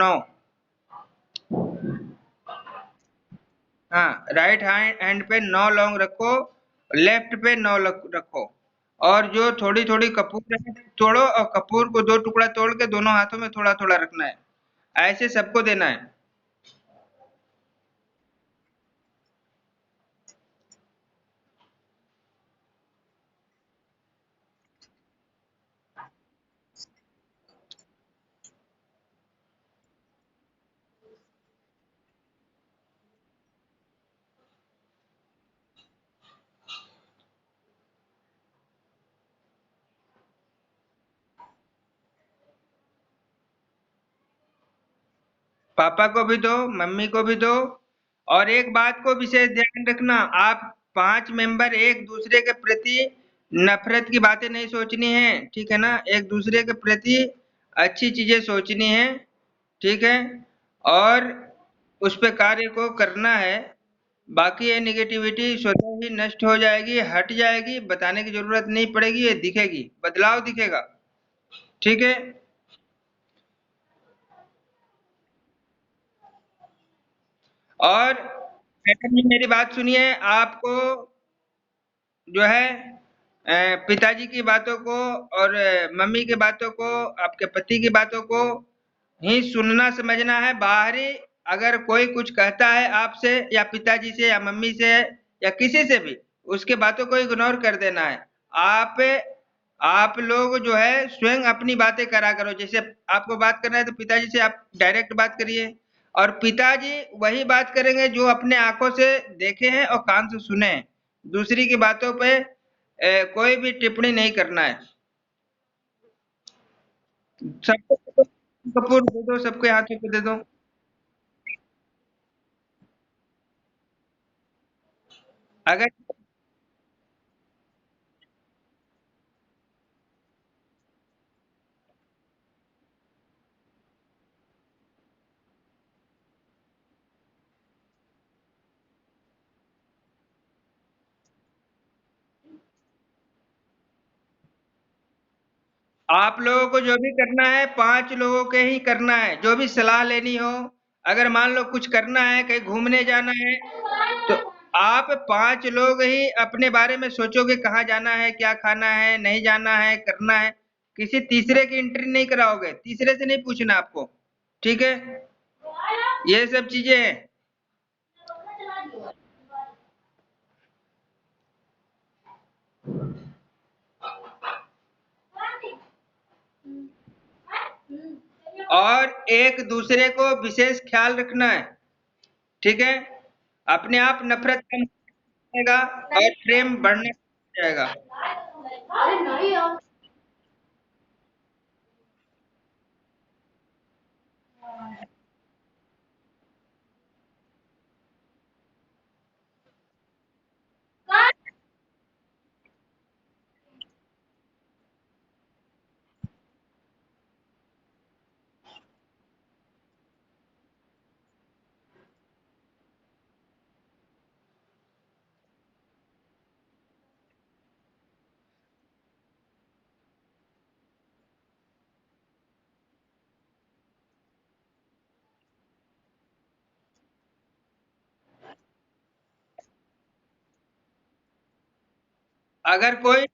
9। हाँ, right hand पे 9 लौंग रखो, लेफ्ट पे 9 रखो। और जो थोड़ी थोड़ी कपूर है तोड़ो, और कपूर को 2 टुकड़ा तोड़ के दोनों हाथों में थोड़ा थोड़ा रखना है। ऐसे सबको देना है। पापा को भी दो, मम्मी को भी दो। और एक बात को विशेष ध्यान रखना, आप 5 मेंबर एक दूसरे के प्रति नफरत की बातें नहीं सोचनी है, ठीक है ना? एक दूसरे के प्रति अच्छी चीजें सोचनी है, ठीक है? और उस पे कार्य को करना है। बाकी ये निगेटिविटी स्वतः ही नष्ट हो जाएगी, हट जाएगी, बताने की जरूरत नहीं पड़ेगी, ये दिखेगी, बदलाव दिखेगा। ठीक है? और मैडम जी मेरी बात सुनिए, आपको जो है पिताजी की बातों को और मम्मी की बातों को, आपके पति की बातों को ही सुनना समझना है। बाहरी अगर कोई कुछ कहता है आपसे या पिताजी से या मम्मी से या किसी से भी, उसके बातों को इग्नोर कर देना है। आप आप लोग जो है स्वयं अपनी बातें करा करो। जैसे आपको बात करना है तो पिताजी से आप डायरेक्ट बात करिए, और पिताजी वही बात करेंगे जो अपने आंखों से देखे हैं और कान से सुने हैं। दूसरी की बातों पे कोई भी टिप्पणी नहीं करना है। सबको कपूर दे दो, सबके हाथों पे दे दो। अगर आप लोगों को जो भी करना है 5 लोगों के ही करना है, जो भी सलाह लेनी हो। अगर मान लो कुछ करना है, कहीं घूमने जाना है, तो आप 5 लोग ही अपने बारे में सोचोगे, कहाँ जाना है, क्या खाना है, नहीं जाना है, करना है। किसी तीसरे की एंट्री नहीं कराओगे, तीसरे से नहीं पूछना आपको। ठीक है? ये सब चीजें हैं। और एक दूसरे को विशेष ख्याल रखना है, ठीक है? अपने आप नफरत कम जाएगा और प्रेम बढ़ने जाएगा। अगर कोई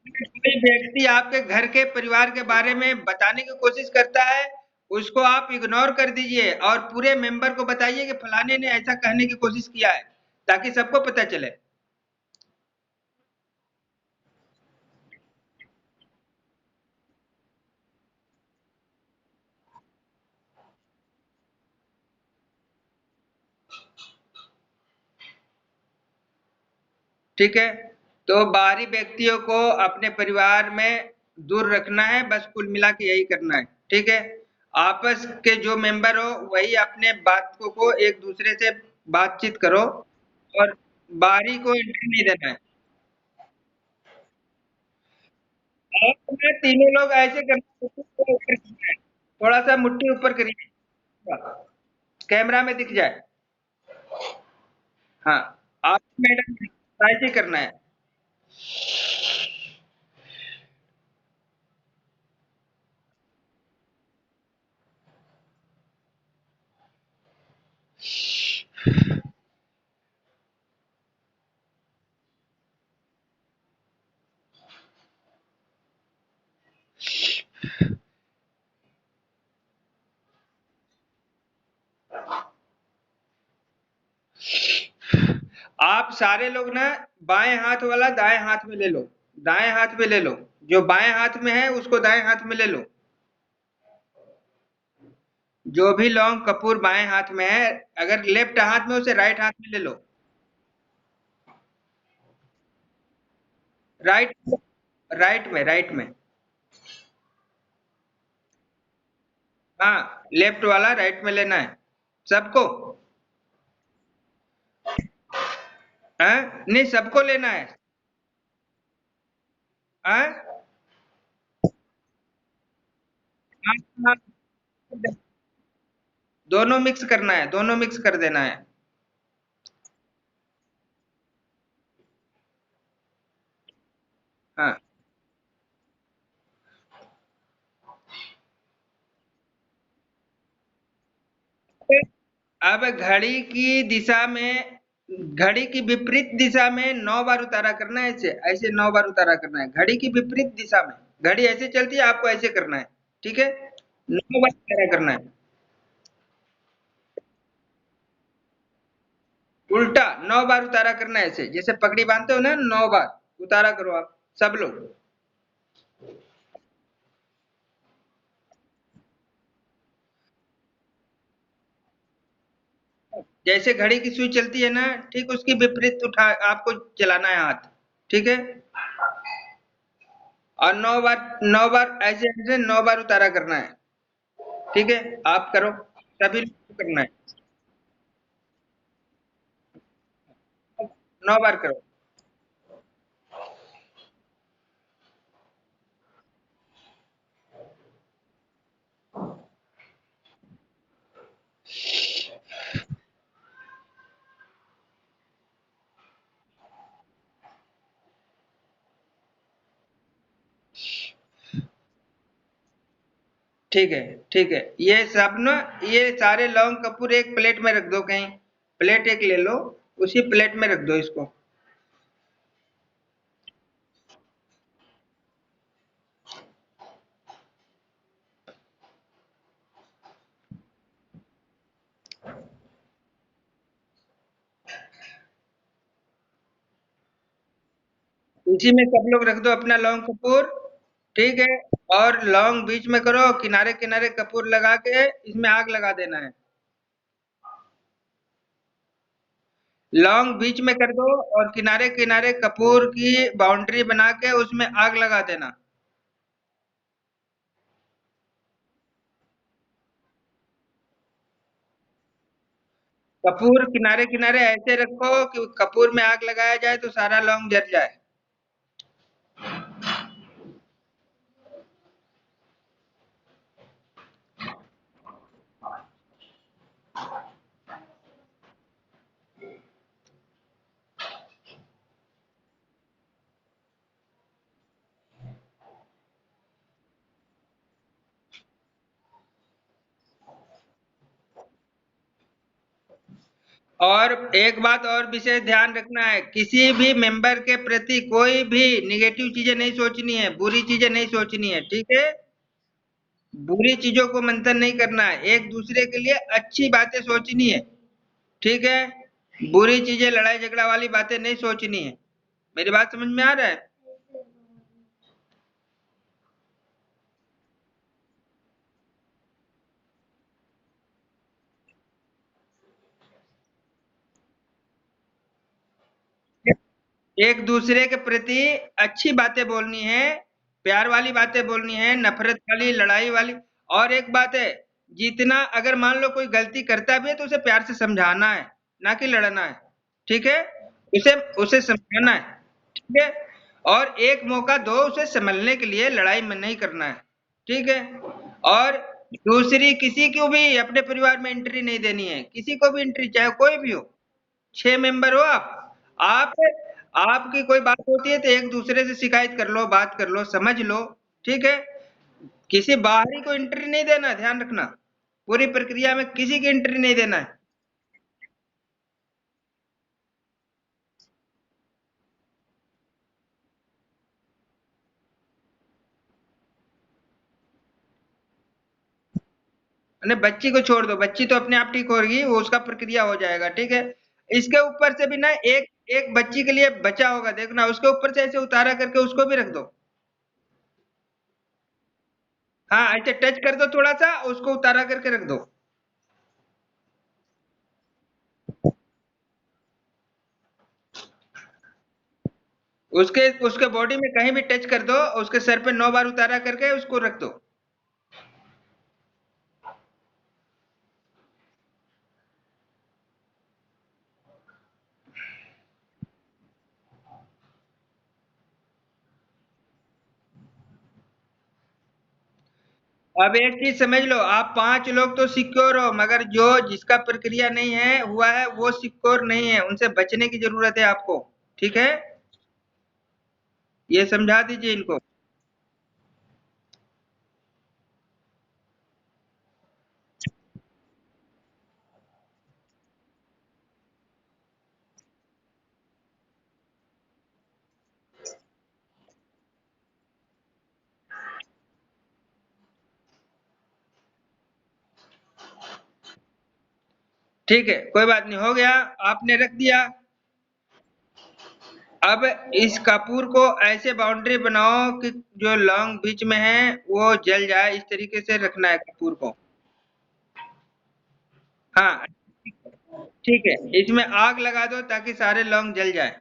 व्यक्ति आपके घर के परिवार के बारे में बताने की कोशिश करता है, उसको आप इग्नोर कर दीजिए और पूरे मेंबर को बताइए कि फलाने ने ऐसा कहने की कोशिश किया है, ताकि सबको पता चले। ठीक है? तो बाहरी व्यक्तियों को अपने परिवार में दूर रखना है, बस कुल मिला के यही करना है। ठीक है? आपस के जो मेंबर हो वही अपने बातों को एक दूसरे से बातचीत करो, और बाहरी को एंट्री नहीं देना है। और मैं तीनों लोग ऐसे करना है, थोड़ा सा मुट्ठी ऊपर करिए, कैमरा में दिख जाए। हाँ, आप मैडम ऐसे ही करना है। आप सारे लोग ना बाएं हाथ वाला दाएं हाथ में ले लो, दाएं हाथ में ले लो, जो बाएं हाथ में है उसको दाएं हाथ में ले लो। जो भी लौंग कपूर बाएं हाथ में है, अगर लेफ्ट हाथ में उसे राइट हाथ में ले लो। राइट, राइट में। हाँ, लेफ्ट वाला राइट में लेना है सबको। नहीं, सबको लेना है। हाँ, हाँ, हाँ, दोनों मिक्स करना है, दोनों मिक्स कर देना है। हाँ, अब घड़ी की विपरीत दिशा में 9 बार उतारा करना है। ऐसे ऐसे 9 बार उतारा करना है, घड़ी की विपरीत दिशा में। घड़ी ऐसे चलती है, आपको ऐसे करना है। ठीक है, 9 बार उतारा करना है। उल्टा 9 बार उतारा करना है, ऐसे जैसे पगड़ी बांधते हो ना, 9 बार उतारा करो आप सब लोग। जैसे घड़ी की सुई चलती है ना, ठीक उसकी विपरीत उठा आपको चलाना है हाथ। ठीक है, और 9 बार ऐसे ऐसे 9 बार उतारा करना है। ठीक है, आप करो, सभी लोग को करना है। 9 बार करो। ठीक है, ठीक है, ये सब ना, ये सारे लौंग कपूर एक प्लेट में रख दो कहीं। प्लेट एक ले लो, उसी प्लेट में रख दो इसको। इसी में सब लोग रख दो अपना लौंग कपूर। ठीक है, और लौंग बीच में करो, किनारे किनारे कपूर लगा के इसमें आग लगा देना है। लौंग बीच में कर दो, और किनारे किनारे कपूर की बाउंड्री बना के उसमें आग लगा देना। कपूर किनारे किनारे ऐसे रखो कि कपूर में आग लगाया जाए तो सारा लौंग जल जाए। और एक बात और विशेष ध्यान रखना है, किसी भी मेंबर के प्रति कोई भी निगेटिव चीजें नहीं सोचनी है, बुरी चीजें नहीं सोचनी है। ठीक है, बुरी चीजों को मंथन नहीं करना है, एक दूसरे के लिए अच्छी बातें सोचनी है। ठीक है, बुरी चीजें लड़ाई झगड़ा वाली बातें नहीं सोचनी है। मेरी बात समझ में आ रहा है? एक दूसरे के प्रति अच्छी बातें बोलनी है, प्यार वाली बातें बोलनी है, नफरत वाली लड़ाई वाली। और एक बात है, जितना अगर मान लो कोई गलती करता भी है तो उसे प्यार से समझाना है, ना कि लड़ना है। ठीक है, उसे उसे समझाना है। ठीक है, और एक मौका दो उसे संभलने के लिए, लड़ाई में नहीं करना है। ठीक है, और दूसरी किसी को भी अपने परिवार में एंट्री नहीं देनी है, किसी को भी एंट्री, चाहे कोई भी हो। 6 मेंबर हो आप आपकी कोई बात होती है तो एक दूसरे से शिकायत कर लो, बात कर लो, समझ लो। ठीक है, किसी बाहरी को एंट्री नहीं देना, ध्यान रखना। पूरी प्रक्रिया में किसी की एंट्री नहीं देना है। बच्ची को छोड़ दो, बच्ची तो अपने आप ठीक होगी, वो उसका प्रक्रिया हो जाएगा। ठीक है, इसके ऊपर से भी ना एक एक बच्ची के लिए बचा होगा, देखना उसके ऊपर से ऐसे उतारा करके उसको भी रख दो। हाँ, ऐसे टच कर दो थोड़ा सा, उसको उतारा करके रख दो। उसके उसके बॉडी में कहीं भी टच कर दो, उसके सर पे 9 बार उतारा करके उसको रख दो। अब एक चीज समझ लो, आप 5 लोग तो सिक्योर हो, मगर जो जिसका प्रक्रिया नहीं है हुआ है वो सिक्योर नहीं है, उनसे बचने की जरूरत है आपको। ठीक है, ये समझा दीजिए इनको। ठीक है, कोई बात नहीं, हो गया, आपने रख दिया। अब इस कपूर को ऐसे बाउंड्री बनाओ कि जो लौंग बीच में है वो जल जाए, इस तरीके से रखना है कपूर को। हाँ, ठीक है, इसमें आग लगा दो ताकि सारे लौंग जल जाए।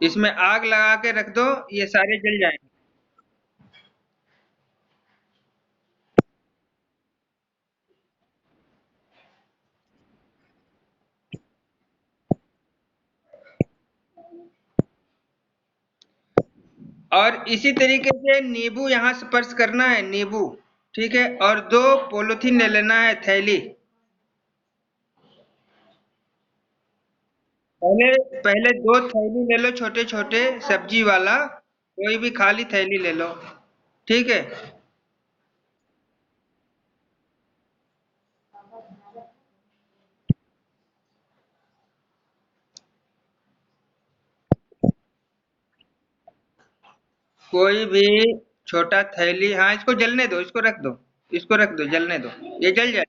इसमें आग लगा के रख दो, ये सारे जल जाएंगे। और इसी तरीके से नींबू यहाँ स्पर्श करना है, नींबू। ठीक है, और 2 पॉलीथीन ले लेना है, थैली। पहले पहले 2 थैली ले लो, छोटे छोटे सब्जी वाला, कोई भी खाली थैली ले लो। ठीक है, कोई भी छोटा थैली, हाँ इसको जलने दो, इसको रख दो, इसको रख दो, जलने दो, ये जल जाए।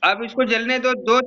अब इसको जलने दो, 2